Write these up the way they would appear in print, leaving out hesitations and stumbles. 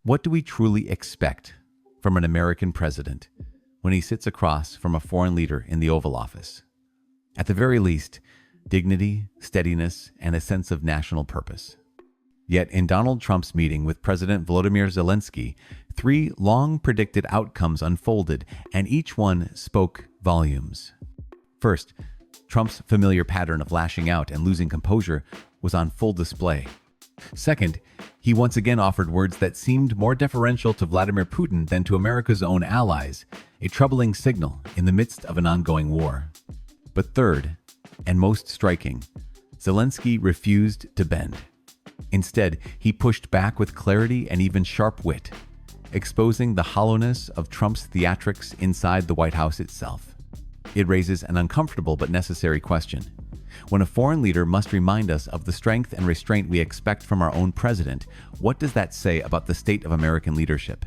What do we truly expect from an American president when he sits across from a foreign leader in the Oval Office? At the very least, dignity, steadiness, and a sense of national purpose. Yet in Donald Trump's meeting with President Volodymyr Zelensky, 3 long-predicted outcomes unfolded, and each one spoke volumes. First, Trump's familiar pattern of lashing out and losing composure was on full display. Second, he once again offered words that seemed more deferential to Vladimir Putin than to America's own allies, a troubling signal in the midst of an ongoing war. But third, and most striking, Zelensky refused to bend. Instead, he pushed back with clarity and even sharp wit, exposing the hollowness of Trump's theatrics inside the White House itself. It raises an uncomfortable but necessary question. When a foreign leader must remind us of the strength and restraint we expect from our own president, what does that say about the state of American leadership?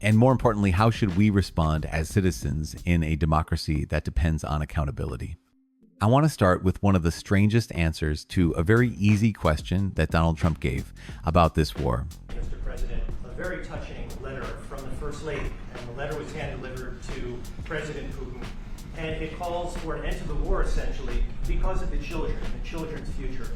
And more importantly, how should we respond as citizens in a democracy that depends on accountability? I want to start with one of the strangest answers to a very easy question that Donald Trump gave about this war. Mr. President, a very touching letter from the First Lady, and the letter was hand-delivered to President Putin, and it calls for an end to the war, essentially, because of the children's future.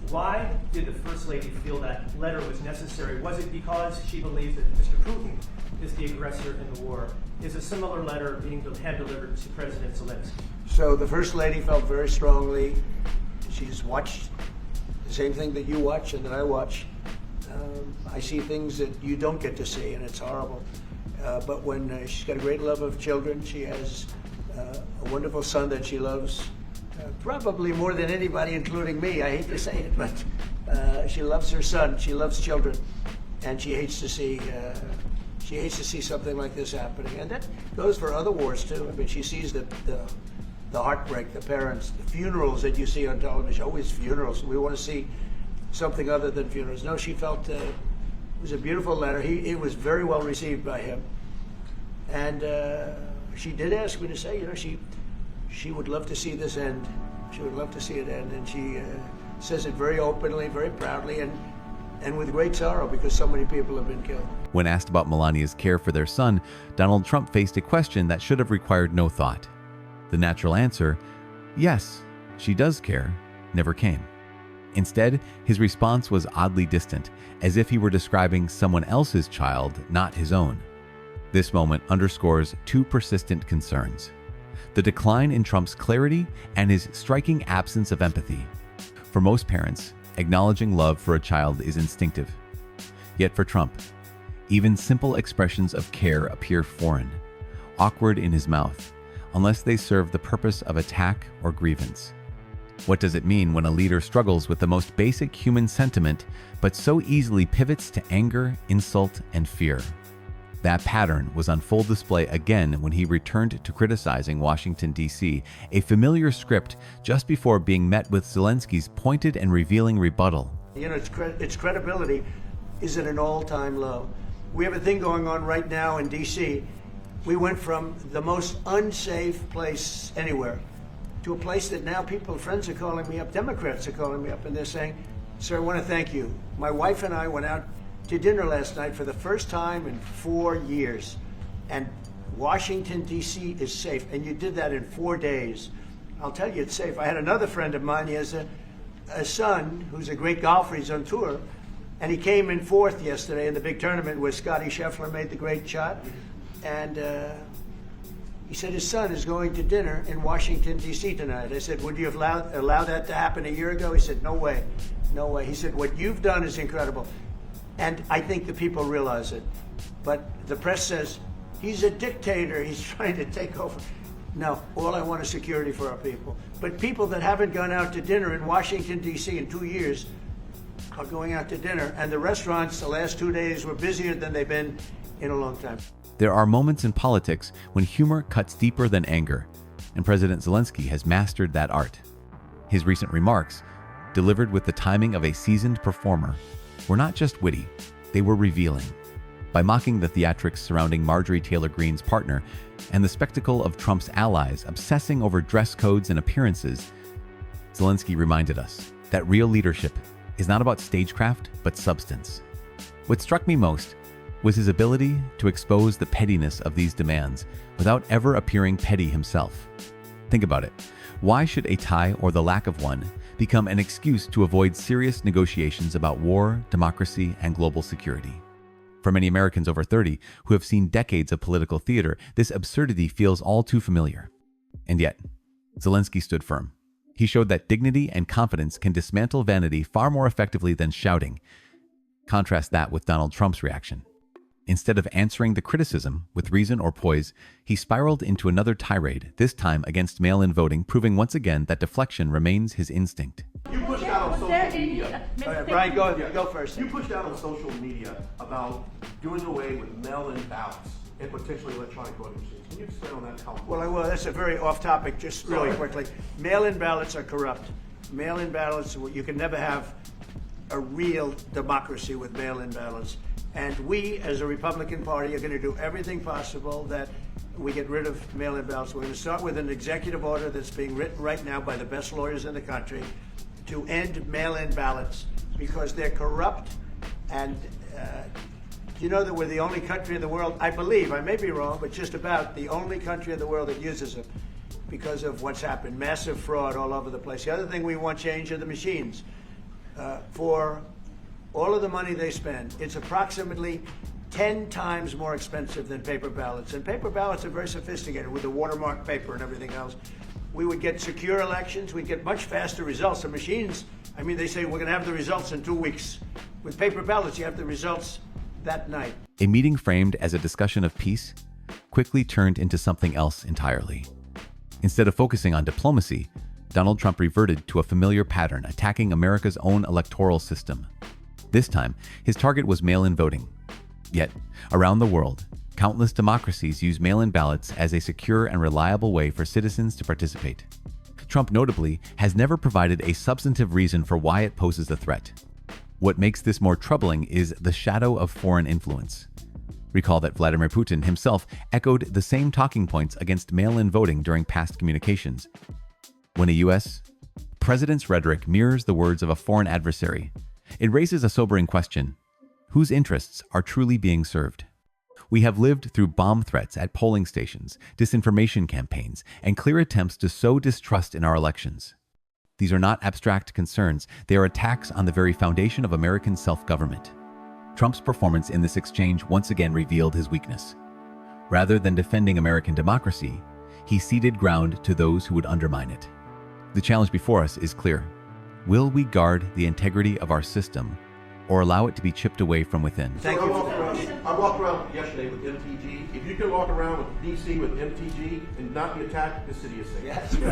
Why did the First Lady feel that letter was necessary? Was it because she believes that Mr. Putin is the aggressor in the war? Is a similar letter being hand-delivered to President Zelensky? So the First Lady felt very strongly. She's watched the same thing that you watch and that I watch. I see things that you don't get to see, and it's horrible. But when she's got a great love of children, she has a wonderful son that she loves, probably more than anybody, including me. I hate to say it, but she loves her son. She loves children, and she hates to see something like this happening. And that goes for other wars too. I mean, she sees the heartbreak, the parents, the funerals that you see on television. Always funerals. We want to see something other than funerals. No, she felt it was a beautiful letter. It was very well received by him, and she did ask me to say, she would love to see this end. She would love to see it end, and she says it very openly, very proudly, and with great sorrow, because so many people have been killed. When asked about Melania's care for their son, Donald Trump faced a question that should have required no thought. The natural answer, yes, she does care, never came. Instead, his response was oddly distant, as if he were describing someone else's child, not his own. This moment underscores 2 persistent concerns: the decline in Trump's clarity and his striking absence of empathy. For most parents, acknowledging love for a child is instinctive. Yet for Trump, even simple expressions of care appear foreign, awkward in his mouth, unless they serve the purpose of attack or grievance. What does it mean when a leader struggles with the most basic human sentiment, but so easily pivots to anger, insult, and fear? That pattern was on full display again when he returned to criticizing Washington, D.C., a familiar script just before being met with Zelensky's pointed and revealing rebuttal. Its credibility is at an all-time low. We have a thing going on right now in D.C. We went from the most unsafe place anywhere to a place that now friends are calling me up, Democrats are calling me up, and they're saying, "Sir, I want to thank you. My wife and I went out to dinner last night for the first time in 4 years, and Washington, D.C. is safe, and you did that in 4 days. I'll tell you, it's safe." I had another friend of mine, he has a son who's a great golfer, he's on tour, and he came in 4th yesterday in the big tournament where Scotty Scheffler made the great shot, and he said his son is going to dinner in Washington, D.C. tonight. I said, would you have allowed that to happen a year ago? He said, no way, no way. He said, what you've done is incredible. And I think the people realize it. But the press says, he's a dictator, he's trying to take over. No, all I want is security for our people. But people that haven't gone out to dinner in Washington, D.C. in 2 years are going out to dinner. And the restaurants the last 2 days were busier than they've been in a long time. There are moments in politics when humor cuts deeper than anger, and President Zelensky has mastered that art. His recent remarks, delivered with the timing of a seasoned performer, were not just witty, they were revealing. By mocking the theatrics surrounding Marjorie Taylor Greene's partner and the spectacle of Trump's allies obsessing over dress codes and appearances, Zelensky reminded us that real leadership is not about stagecraft, but substance. What struck me most was his ability to expose the pettiness of these demands without ever appearing petty himself. Think about it. Why should a tie or the lack of one become an excuse to avoid serious negotiations about war, democracy, and global security? For many Americans over 30 who have seen decades of political theater, this absurdity feels all too familiar. And yet, Zelensky stood firm. He showed that dignity and confidence can dismantle vanity far more effectively than shouting. Contrast that with Donald Trump's reaction. Instead of answering the criticism with reason or poise, he spiraled into another tirade, this time against mail-in voting, proving once again that deflection remains his instinct. You pushed out on social media. Brian, go first. You pushed out on social media about doing away with mail-in ballots and potentially electronic voting machines. Can you expand on that? Well, I will. That's a very off-topic, just really quickly. Mail-in ballots are corrupt. Mail-in ballots, you can never have a real democracy with mail-in ballots. And we, as a Republican Party, are going to do everything possible that we get rid of mail-in ballots. We're going to start with an executive order that's being written right now by the best lawyers in the country to end mail-in ballots because they're corrupt. And you know that we're the only country in the world, I believe, I may be wrong, but just about the only country in the world that uses them because of what's happened. Massive fraud all over the place. The other thing we want change are the machines. For all of the money they spend, it's approximately 10 times more expensive than paper ballots. And paper ballots are very sophisticated with the watermark paper and everything else. We would get secure elections. We'd get much faster results. The machines, I mean, they say we're going to have the results in 2 weeks. With paper ballots, you have the results that night. A meeting framed as a discussion of peace quickly turned into something else entirely. Instead of focusing on diplomacy, Donald Trump reverted to a familiar pattern, attacking America's own electoral system. This time, his target was mail-in voting. Yet, around the world, countless democracies use mail-in ballots as a secure and reliable way for citizens to participate. Trump, notably, has never provided a substantive reason for why it poses a threat. What makes this more troubling is the shadow of foreign influence. Recall that Vladimir Putin himself echoed the same talking points against mail-in voting during past communications. When a U.S. president's rhetoric mirrors the words of a foreign adversary, it raises a sobering question: whose interests are truly being served? We have lived through bomb threats at polling stations, disinformation campaigns, and clear attempts to sow distrust in our elections. These are not abstract concerns, they are attacks on the very foundation of American self-government. Trump's performance in this exchange once again revealed his weakness. Rather than defending American democracy, he ceded ground to those who would undermine it. The challenge before us is clear. Will we guard the integrity of our system or allow it to be chipped away from within? Thank you. I walked around yesterday with MTG. If you can walk around with DC with MTG and not be attacked, the city is safe. Yes. Thank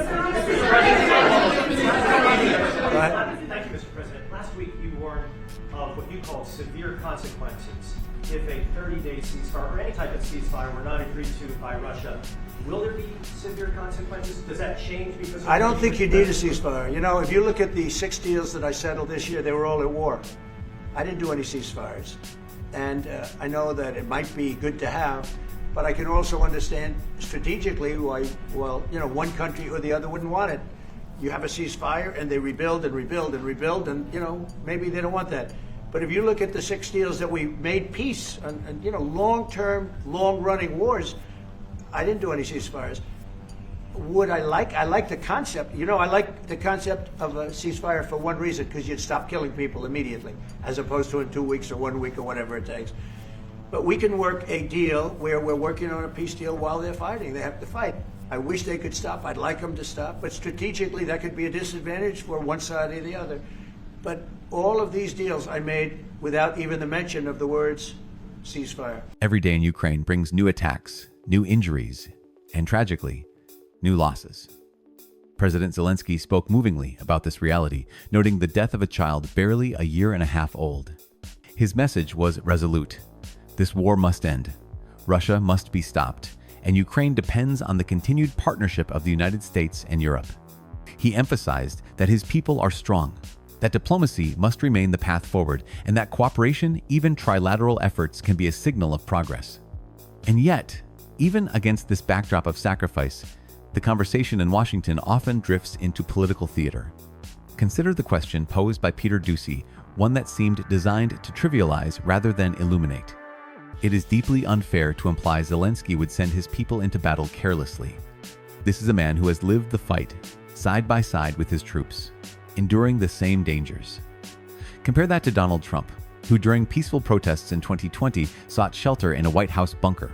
you, Mr. President. Last week you warned of what you called severe consequences if a 30-day ceasefire or any type of ceasefire were not agreed to by Russia. Will there be severe consequences? Does that change because of I don't think you need a ceasefire. You know, if you look at the 6 deals that I settled this year, they were all at war. I didn't do any ceasefires. And I know that it might be good to have, but I can also understand strategically why, well, you know, one country or the other wouldn't want it. You have a ceasefire and they rebuild and rebuild and rebuild, and, you know, maybe they don't want that. But if you look at the 6 deals that we made peace and you know, long-term, long-running wars, I didn't do any ceasefires. I like the concept. You know, I like the concept of a ceasefire for one reason, because you'd stop killing people immediately, as opposed to in 2 weeks or 1 week or whatever it takes. But we can work a deal where we're working on a peace deal while they're fighting. They have to fight. I wish they could stop. I'd like them to stop. But strategically, that could be a disadvantage for one side or the other. But all of these deals I made without even the mention of the words ceasefire. Every day in Ukraine brings new attacks, new injuries, and tragically, new losses. President Zelensky spoke movingly about this reality, noting the death of a child barely a year and a half old. His message was resolute. This war must end. Russia must be stopped, and Ukraine depends on the continued partnership of the United States and Europe. He emphasized that his people are strong, that diplomacy must remain the path forward, and that cooperation, even trilateral efforts, can be a signal of progress. And yet, even against this backdrop of sacrifice, the conversation in Washington often drifts into political theater. Consider the question posed by Peter Doocy, one that seemed designed to trivialize rather than illuminate. It is deeply unfair to imply Zelensky would send his people into battle carelessly. This is a man who has lived the fight side by side with his troops, enduring the same dangers. Compare that to Donald Trump, who during peaceful protests in 2020 sought shelter in a White House bunker.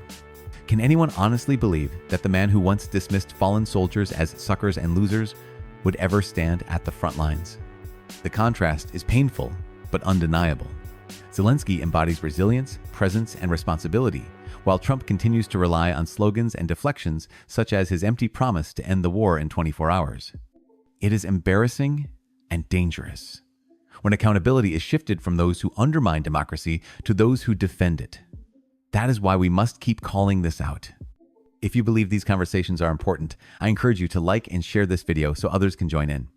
Can anyone honestly believe that the man who once dismissed fallen soldiers as suckers and losers would ever stand at the front lines? The contrast is painful, but undeniable. Zelensky embodies resilience, presence, and responsibility, while Trump continues to rely on slogans and deflections such as his empty promise to end the war in 24 hours. It is embarrassing and dangerous when accountability is shifted from those who undermine democracy to those who defend it. That is why we must keep calling this out. If you believe these conversations are important, I encourage you to like and share this video so others can join in.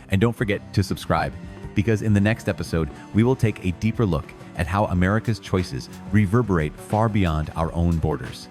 And don't forget to subscribe, because in the next episode, we will take a deeper look at how America's choices reverberate far beyond our own borders.